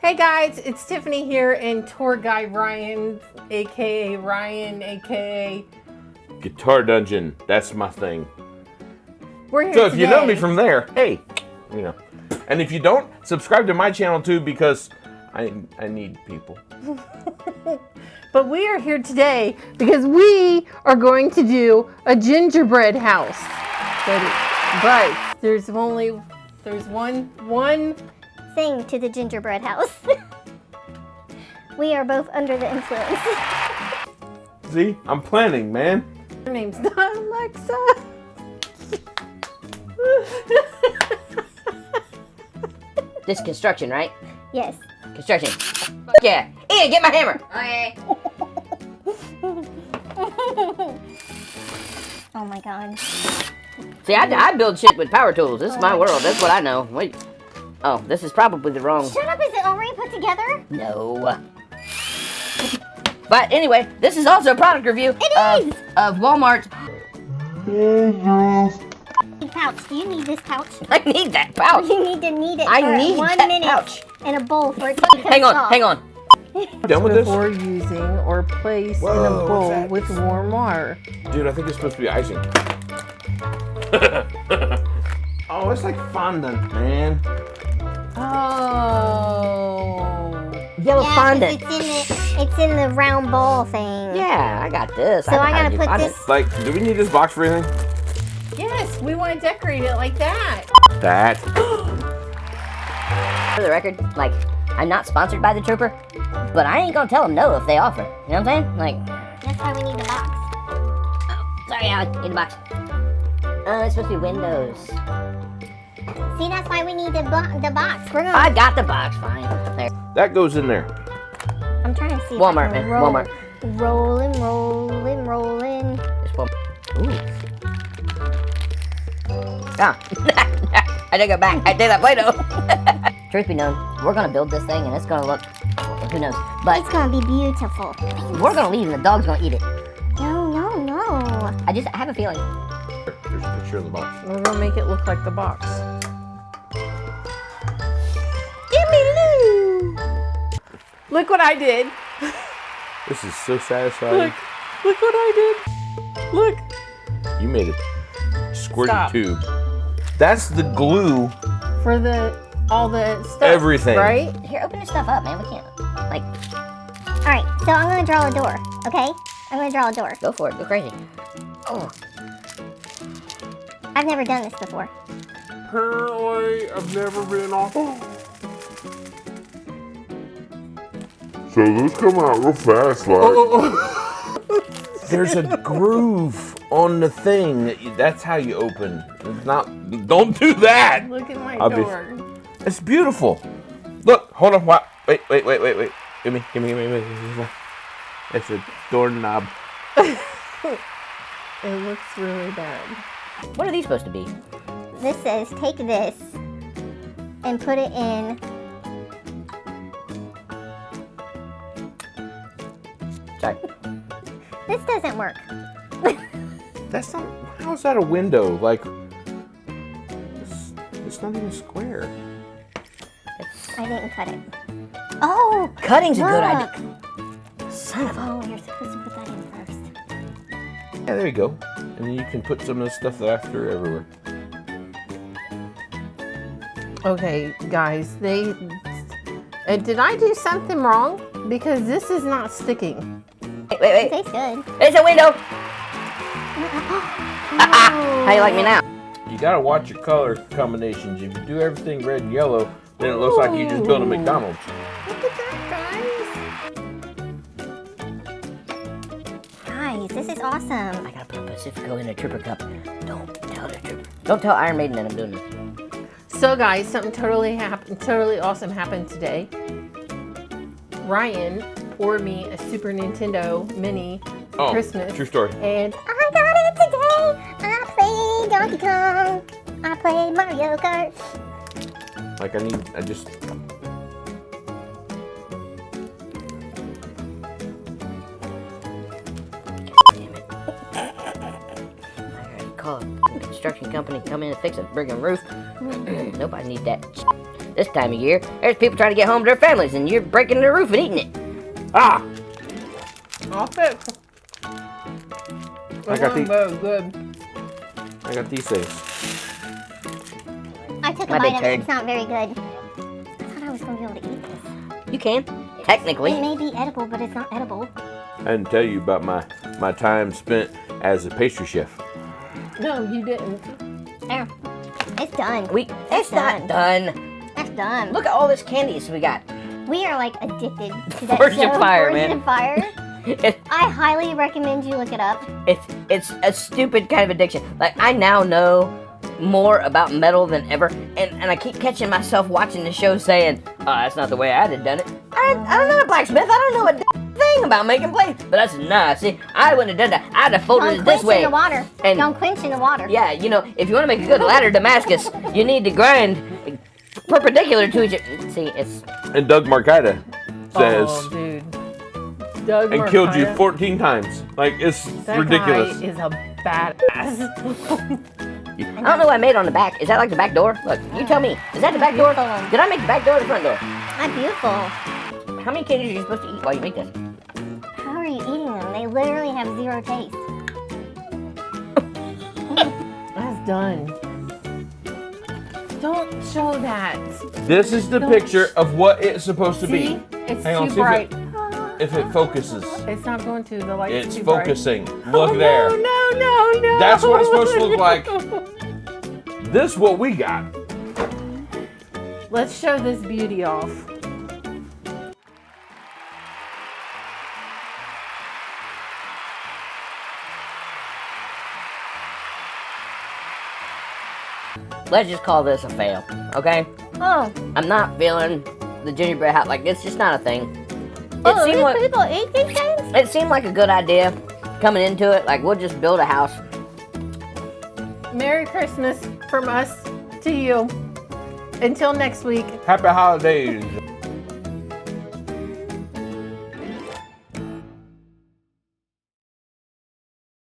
Hey guys, it's Tiffany here and tour guide Ryan, aka Guitar Dungeon. That's my thing. We're here So if today. you know me from there, hey, you know. And if you don't, subscribe to my channel too because I need people. But we are here today because we are going to do a gingerbread house. But there's one thing to the gingerbread house. We are both under the influence. See, I'm planning, man. Her name's not Alexa. This is construction, right? Yes. Construction. Yeah. Ian, get my hammer. Okay. Oh my god. See, I build shit with power tools. This is my world. That's what I know. Wait. Oh, this is probably the wrong. Shut up, is it already put together? No. But anyway, this is also a product review of Walmart. Pouch. Do you need this pouch? I need that pouch. You need it I for need 1 that minute pouch. in a bowl for it to be Hang on, hang on. Done with this? Before using or place in a bowl with warm water. Dude, I think it's supposed to be icing. Oh, it's like fondant, man. Oh. Yellow Yeah, 'cause fondant. it's in the round ball thing. Yeah, I got this. So I gotta put this. Like, do we need this box for anything? Yes, we want to decorate it like that. That. For the record, like, I'm not sponsored by the Trooper, but I ain't gonna tell them no if they offer. You know what I'm saying? Like, That's why we need the box. sorry, Alec, need the box. It's supposed to be windows. See, that's why we need the box. We're gonna. I got the box, fine. There. That goes in there. I'm trying to see. if Walmart, I can man, roll. Walmart. Rolling. Just one. Ooh. Ah. I take it back. I take that Play-Doh. Truth be known, we're gonna build this thing and it's gonna look, who knows. But It's gonna be beautiful. we're gonna leave and the dog's gonna eat it. No. I have a feeling. There's a picture of the box. We're going to make it look like the box. Gimme Lou! Look what I did. This is so satisfying. Look what I did. Look. You made a squirty Stop. tube. That's the glue. For all the stuff. Everything. Right? Here, open this stuff up, man. We can't. Like, All right, so I'm gonna draw a door. Okay, I'm gonna draw a door. go for it. Go crazy. Oh. I've never done this before. Apparently, I've never been off. So those come out real fast, like. There's a groove on the thing. That's how you open. It's not. Don't do that. Look at my Obvious. door. It's beautiful. Look. Hold on. Wait. Give me. It's a doorknob. It looks really bad. What are these supposed to be? This says take this and put it in. Sorry. This doesn't work. That's not. How's that a window? Like. It's not even square. I didn't cut it. Oh, Cutting's a good look. idea. Son of a. Oh, you're supposed to put that in first. Yeah, there you go. And then you can put some of this stuff after everywhere. Okay, guys, did I do something wrong? Because this is not sticking. It Wait. tastes good. It's a window. Oh. How you like me now? You gotta watch your color combinations. If you do everything red and yellow, then it looks like you just built a McDonald's. Look at that, Guys, this is awesome. I gotta put a Pacifico in a Trooper cup. Don't tell the Trooper. Don't tell Iron Maiden that I'm doing this. guys. So, guys, something totally awesome happened today. Ryan poured me a Super Nintendo Mini for Christmas. True story. And I got it today. I played Donkey Kong. I played Mario Kart. Like I just. Damn it. I gotta call a construction company, come in and fix a friggin' roof. Nope, I need that. This time of year, there's people trying to get home to their families, and you're breaking their roof and eating it. Ah! I'll fix. I got these. Good. I got these things. I took a My bite big of it. turd. It's not very good. I thought I was going to be able to eat this. You can, technically. It may be edible, but it's not edible. I didn't tell you about my time spent as a pastry chef. No, you didn't. There. It's done. It's not done. It's done. Look at all this candies we got. We are like addicted to that Forged in show, Fire, Forged man. in Fire. It, I highly recommend you look it up. it's a stupid kind of addiction. Like, I now know more about metal than ever, and I keep catching myself watching the show saying, oh, that's not the way I'd have done it. I'm not a blacksmith. I don't know a thing about making plates. But that's nice. See, I wouldn't have done that. I'd have folded Don't it this quench way. in the water. And- Don't quench in the water. Yeah, you know, if you want to make a good ladder Damascus, you need to grind perpendicular to each other. See, it's... And Doug Marcaida says, Oh, dude. Doug and killed you Marcaida, 14 times. Like, it's that ridiculous. guy is a badass. I don't know what I made on the back. Is that like the back door? Look, you tell me. Is that the back door? Beautiful. Did I make the back door or the front door? Not beautiful. How many candies are you supposed to eat while you make this? How are you eating them? They literally have zero taste. That's done. Don't show that. This is the picture of what it's supposed to See? be. It's Hang on, too see bright. if it focuses. It's not going to. The light's It's too focusing. bright. Look there. No. That's what it's supposed to look like. This is what we got. Let's show this beauty off. Let's just call this a fail, okay? Oh, I'm not feeling the gingerbread house. Like, it's just not a thing. oh, It seemed these like, people eat these things? it seemed like a good idea coming into it. Like, we'll just build a house. Merry Christmas from us to you. Until next week. Happy holidays.